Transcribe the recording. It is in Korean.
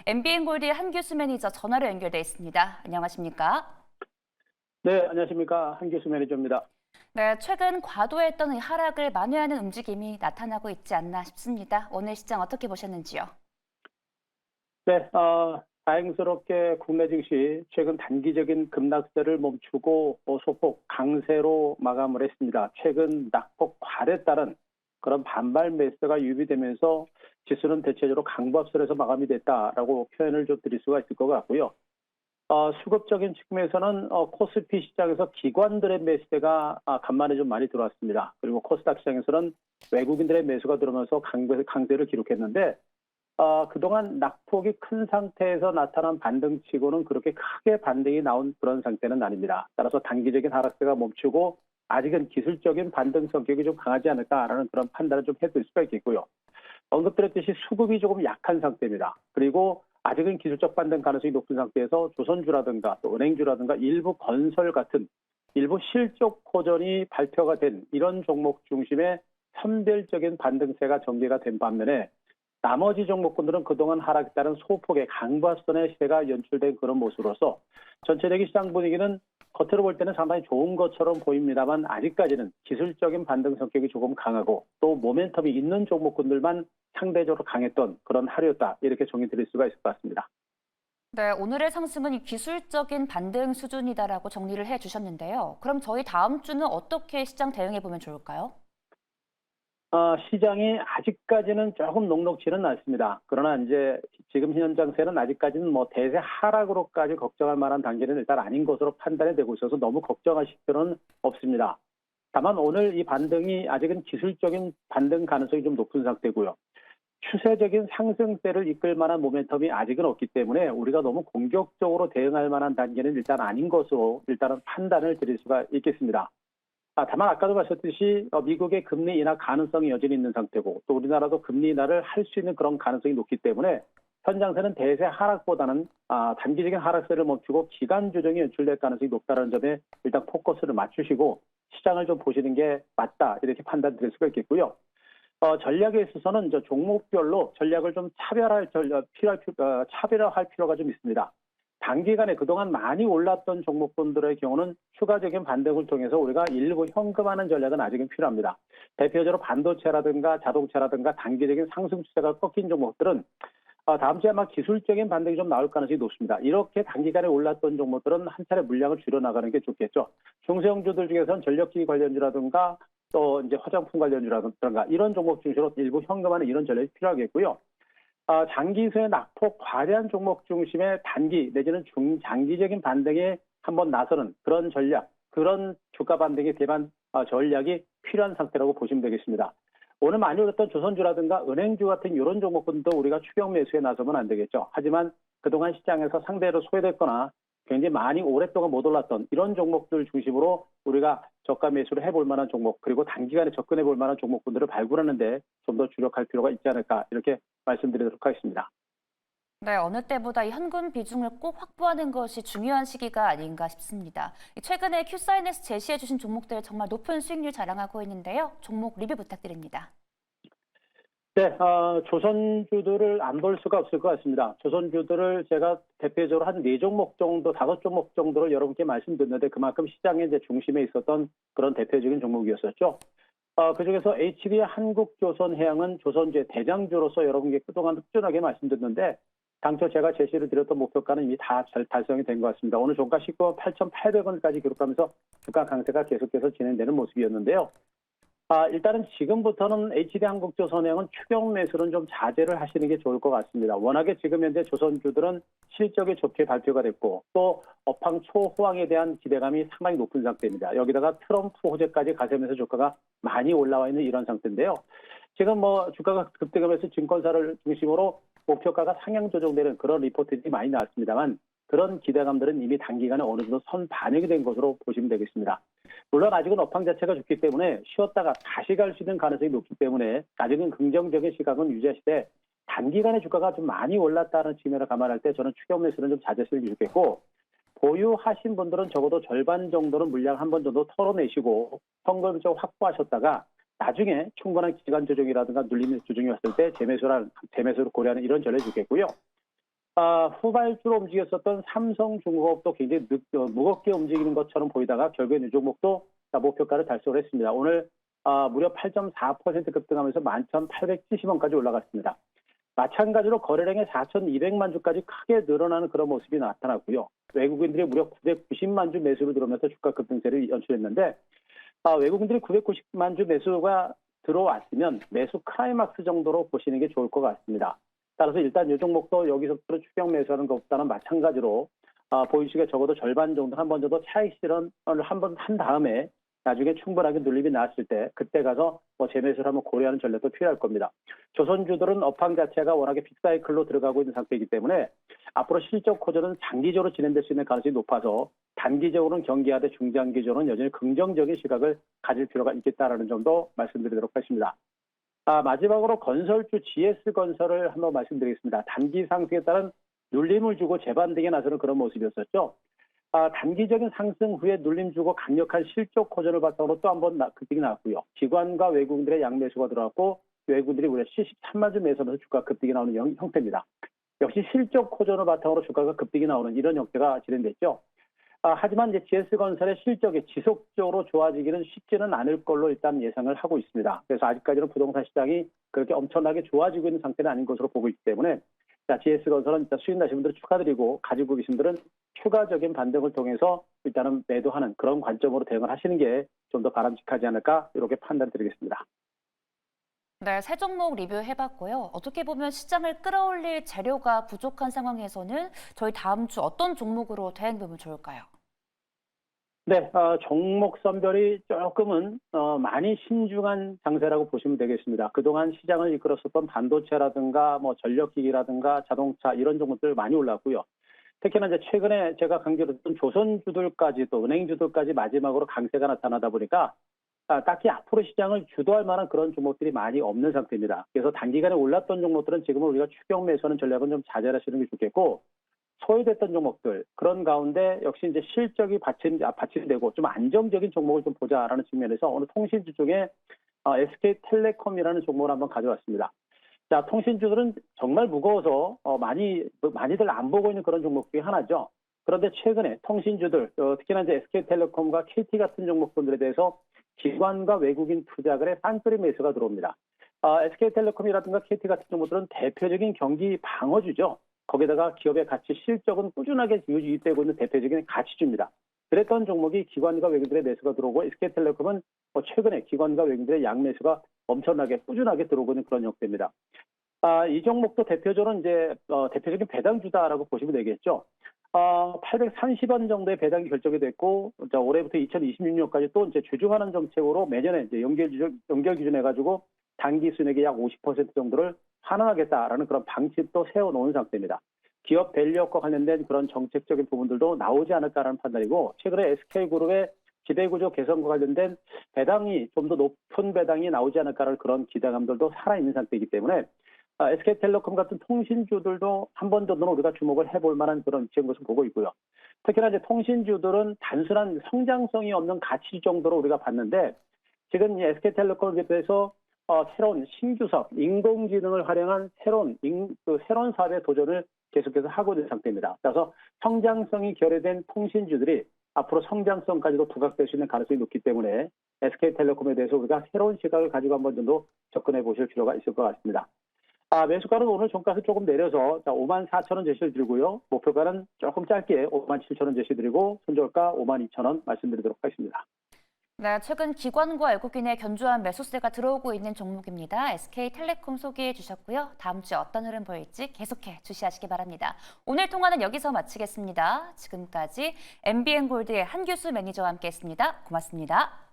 MBN골드의 한규수 매니저 전화로 연결돼 있습니다. 안녕하십니까? 네, 안녕하십니까. 한교수 매니저입니다. 네, 최근 과도했던 이 하락을 만회하는 움직임이 나타나고 있지 않나 싶습니다. 오늘 시장 어떻게 보셨는지요? 네, 다행스럽게 국내 증시 최근 단기적인 급락세를 멈추고 소폭 강세로 마감을 했습니다. 최근 낙폭 과대에 따른 그런 반발 매수가 유입되면서 지수는 대체적으로 강보합설에서 마감이 됐다라고 표현을 좀 드릴 수가 있을 것 같고요. 수급적인 측면에서는 코스피 시장에서 기관들의 매수세가 간만에 좀 많이 들어왔습니다. 그리고 코스닥 시장에서는 외국인들의 매수가 들어오면서 강세를 기록했는데 그동안 낙폭이 큰 상태에서 나타난 반등치고는 그렇게 크게 반등이 나온 그런 상태는 아닙니다. 따라서 단기적인 하락세가 멈추고 아직은 기술적인 반등 성격이 좀 강하지 않을까라는 그런 판단을 좀 해볼 수가 있겠고요. 언급드렸듯이 수급이 조금 약한 상태입니다. 그리고 아직은 기술적 반등 가능성이 높은 상태에서 조선주라든가 또 은행주라든가 일부 건설 같은 일부 실적 호전이 발표가 된 이런 종목 중심의 선별적인 반등세가 전개가 된 반면에 나머지 종목군들은 그동안 하락에 따른 소폭의 강보합선의 시대가 연출된 그런 모습으로서 전체적인 시장 분위기는 겉으로 볼 때는 상당히 좋은 것처럼 보입니다만 아직까지는 기술적인 반등 성격이 조금 강하고 또 모멘텀이 있는 종목군들만 상대적으로 강했던 그런 하루였다. 이렇게 정의 드릴 수가 있을 것 같습니다. 네, 오늘의 상승은 이 기술적인 반등 수준이다라고 정리를 해주셨는데요. 그럼 저희 다음 주는 어떻게 시장 대응해 보면 좋을까요? 시장이 아직까지는 조금 녹록지는 않습니다. 그러나 이제 지금 현장세는 아직까지는 뭐 대세 하락으로까지 걱정할 만한 단계는 일단 아닌 것으로 판단이 되고 있어서 너무 걱정하실 필요는 없습니다. 다만 오늘 이 반등이 아직은 기술적인 반등 가능성이 좀 높은 상태고요. 추세적인 상승세를 이끌 만한 모멘텀이 아직은 없기 때문에 우리가 너무 공격적으로 대응할 만한 단계는 일단 아닌 것으로 일단은 판단을 드릴 수가 있겠습니다. 다만 아까도 말씀드렸듯이 미국의 금리 인하 가능성이 여전히 있는 상태고 또 우리나라도 금리 인하를 할 수 있는 그런 가능성이 높기 때문에 현장세는 대세 하락보다는 단기적인 하락세를 멈추고 기간 조정이 연출될 가능성이 높다는 점에 일단 포커스를 맞추시고 시장을 좀 보시는 게 맞다 이렇게 판단 드릴 수가 있겠고요. 전략에 있어서는 종목별로 전략을 좀 차별화할 필요가 좀 있습니다. 단기간에 그동안 많이 올랐던 종목군들의 경우는 추가적인 반등을 통해서 우리가 일부 현금화하는 전략은 아직은 필요합니다. 대표적으로 반도체라든가 자동차라든가 단기적인 상승 추세가 꺾인 종목들은 다음 주에 아마 기술적인 반등이 좀 나올 가능성이 높습니다. 이렇게 단기간에 올랐던 종목들은 한 차례 물량을 줄여나가는 게 좋겠죠. 중소형주들 중에서는 전력기기 관련주라든가 또 이제 화장품 관련주라든가 이런 종목 중심으로 일부 현금화는 이런 전략이 필요하겠고요. 장기수의 낙폭 과대한 종목 중심의 단기 내지는 중장기적인 반등에 한번 나서는 그런 전략, 그런 주가 반등의 대반 전략이 필요한 상태라고 보시면 되겠습니다. 오늘 많이 올랐던 조선주라든가 은행주 같은 이런 종목들도 우리가 추격 매수에 나서면 안 되겠죠. 하지만 그동안 시장에서 상대로 소외됐거나 굉장히 많이 오랫동안 못 올랐던 이런 종목들 중심으로 우리가 저가 매수를 해볼 만한 종목 그리고 단기간에 접근해 볼 만한 종목군들을 발굴하는데 좀 더 주력할 필요가 있지 않을까 이렇게 말씀드리도록 하겠습니다. 네, 어느 때보다 이 현금 비중을 꼭 확보하는 것이 중요한 시기가 아닌가 싶습니다. 최근에 Q사인에서 제시해 주신 종목들 정말 높은 수익률 자랑하고 있는데요. 종목 리뷰 부탁드립니다. 네, 조선주들을 안 볼 수가 없을 것 같습니다. 조선주들을 제가 대표적으로 한 4종목 정도, 5종목 정도를 여러분께 말씀드렸는데 그만큼 시장의 이제 중심에 있었던 그런 대표적인 종목이었었죠. 그중에서 HD 한국조선해양은 조선주의 대장주로서 여러분께 그동안 꾸준하게 말씀드렸는데 당초 제가 제시를 드렸던 목표가는 이미 다 달성이 된 것 같습니다. 오늘 종가 19만 8,800원까지 기록하면서 주가 강세가 계속해서 진행되는 모습이었는데요. 일단은 지금부터는 HD한국조선해양은 추격 매수는 좀 자제를 하시는 게 좋을 것 같습니다. 워낙에 지금 현재 조선주들은 실적이 좋게 발표가 됐고 또 업황 초호황에 대한 기대감이 상당히 높은 상태입니다. 여기다가 트럼프 호재까지 가세면서 주가가 많이 올라와 있는 이런 상태인데요. 지금 뭐 주가가 급등하면서 증권사를 중심으로 목표가가 상향 조정되는 그런 리포트들이 많이 나왔습니다만 그런 기대감들은 이미 단기간에 어느 정도 선 반영이 된 것으로 보시면 되겠습니다. 물론 아직은 업황 자체가 좋기 때문에 쉬었다가 다시 갈 수 있는 가능성이 높기 때문에 아직은 긍정적인 시각은 유지하시되 단기간에 주가가 좀 많이 올랐다는 측면을 감안할 때 저는 추격 매수는 좀 자제했으면 좋겠고 보유하신 분들은 적어도 절반 정도는 물량 한 번 정도 털어내시고 현금 좀 확보하셨다가 나중에 충분한 기간 조정이라든가 눌림의 조정이 왔을 때 재매수를 고려하는 이런 전략이 좋겠고요. 후발주로 움직였었던 삼성중공업도 굉장히 무겁게 움직이는 것처럼 보이다가 결국엔 이 종목도 목표가를 달성을 했습니다. 오늘 무려 8.4% 급등하면서 11,870원까지 올라갔습니다. 마찬가지로 거래량이 4,200만 주까지 크게 늘어나는 그런 모습이 나타났고요. 외국인들이 무려 990만 주 매수로 들어오면서 주가 급등세를 연출했는데 외국인들이 990만 주 매수가 들어왔으면 매수 클라이막스 정도로 보시는 게 좋을 것 같습니다. 따라서 일단 이 종목도 여기서부터 추격 매수하는 것보다는 마찬가지로 보유시가 적어도 절반 정도 한 번 정도 차익 실현을 한 번 한 다음에 나중에 충분하게 눌림이 나왔을 때 그때 가서 재매수를 한번 고려하는 전략도 필요할 겁니다. 조선주들은 업황 자체가 워낙에 빅사이클로 들어가고 있는 상태이기 때문에 앞으로 실적 호전은 장기적으로 진행될 수 있는 가능성이 높아서 단기적으로는 경계하되 중장기적으로는 여전히 긍정적인 시각을 가질 필요가 있겠다라는 점도 말씀드리도록 하겠습니다. 마지막으로 건설주 GS건설을 한번 말씀드리겠습니다. 단기 상승에 따른 눌림을 주고 재반등에 나서는 그런 모습이었었죠. 단기적인 상승 후에 눌림 주고 강력한 실적 호전을 바탕으로 또 한 번 급등이 나왔고요. 기관과 외국인들의 양매수가 들어왔고 외국인들이 무려 73만 주 매수하면서 주가 급등이 나오는 형태입니다. 역시 실적 호전을 바탕으로 주가가 급등이 나오는 이런 형태가 진행됐죠. 하지만 이제 GS건설의 실적이 지속적으로 좋아지기는 쉽지는 않을 걸로 일단 예상을 하고 있습니다. 그래서 아직까지는 부동산 시장이 그렇게 엄청나게 좋아지고 있는 상태는 아닌 것으로 보고 있기 때문에 GS건설은 일단 수익 나신 분들 축하드리고 가지고 계신 분들은 추가적인 반등을 통해서 일단은 매도하는 그런 관점으로 대응을 하시는 게 좀 더 바람직하지 않을까 이렇게 판단드리겠습니다. 네, 새 종목 리뷰해봤고요. 어떻게 보면 시장을 끌어올릴 재료가 부족한 상황에서는 저희 다음 주 어떤 종목으로 대응하면 좋을까요? 네, 종목 선별이 조금은 많이 신중한 장세라고 보시면 되겠습니다. 그동안 시장을 이끌었었던 반도체라든가 전력기기라든가 자동차 이런 종목들 많이 올랐고요. 특히나 이제 최근에 제가 강조했던 조선주들까지도 은행주들까지 마지막으로 강세가 나타나다 보니까 딱히 앞으로 시장을 주도할 만한 그런 종목들이 많이 없는 상태입니다. 그래서 단기간에 올랐던 종목들은 지금은 우리가 추격 매수하는 전략은 좀 자제하시는 게 좋겠고 소외됐던 종목들 그런 가운데 역시 이제 실적이 받침되고 좀 안정적인 종목을 좀 보자라는 측면에서 오늘 통신주 쪽에 SK텔레콤이라는 종목을 한번 가져왔습니다. 자, 통신주들은 정말 무거워서 많이들 안 보고 있는 그런 종목 중에 하나죠. 그런데 최근에 통신주들 특히나 이제 SK텔레콤과 KT 같은 종목들에 대해서 기관과 외국인 투자들의 쌍끌이 매수가 들어옵니다. SK텔레콤이라든가 KT 같은 종목들은 대표적인 경기 방어주죠. 거기다가 기업의 가치 실적은 꾸준하게 유지되고 있는 대표적인 가치주입니다. 그랬던 종목이 기관과 외국인들의 매수가 들어오고 SK텔레콤은 최근에 기관과 외국인들의 양매수가 엄청나게 꾸준하게 들어오고 있는 그런 형태입니다. 이 종목도 대표적으로 이제 대표적인 배당주다라고 보시면 되겠죠. 830원 정도의 배당이 결정이 됐고 올해부터 2026년까지 또 이제 주중하는 정책으로 매년에 이제 연결 기준 해가지고 단기 순이익의 약 50% 정도를 환원하겠다라는 그런 방침도 세워놓은 상태입니다. 기업 밸류업과 관련된 그런 정책적인 부분들도 나오지 않을까라는 판단이고 최근에 SK그룹의 지배구조 개선과 관련된 배당이 좀 더 높은 배당이 나오지 않을까라는 그런 기대감들도 살아있는 상태이기 때문에 SK텔레콤 같은 통신주들도 한 번 정도는 우리가 주목을 해볼 만한 그런 위치인 것을 보고 있고요. 특히나 이제 통신주들은 단순한 성장성이 없는 가치 정도로 우리가 봤는데 지금 SK텔레콤에 대해서 새로운 신규사업, 인공지능을 활용한 새로운 사업의 도전을 계속해서 하고 있는 상태입니다. 그래서 성장성이 결여된 통신주들이 앞으로 성장성까지도 부각될 수 있는 가능성이 높기 때문에 SK텔레콤에 대해서 우리가 새로운 시각을 가지고 한번 정도 접근해 보실 필요가 있을 것 같습니다. 매수가는 오늘 종가에서 조금 내려서 54,000원 제시를 드리고요. 목표가는 조금 짧게 57,000원 제시 드리고 손절가 52,000원 말씀드리도록 하겠습니다. 네, 최근 기관과 외국인의 견조한 매수세가 들어오고 있는 종목입니다. SK텔레콤 소개해 주셨고요. 다음 주에 어떤 흐름 보일지 계속해 주시하시기 바랍니다. 오늘 통화는 여기서 마치겠습니다. 지금까지 MBN골드의 한규수 매니저와 함께했습니다. 고맙습니다.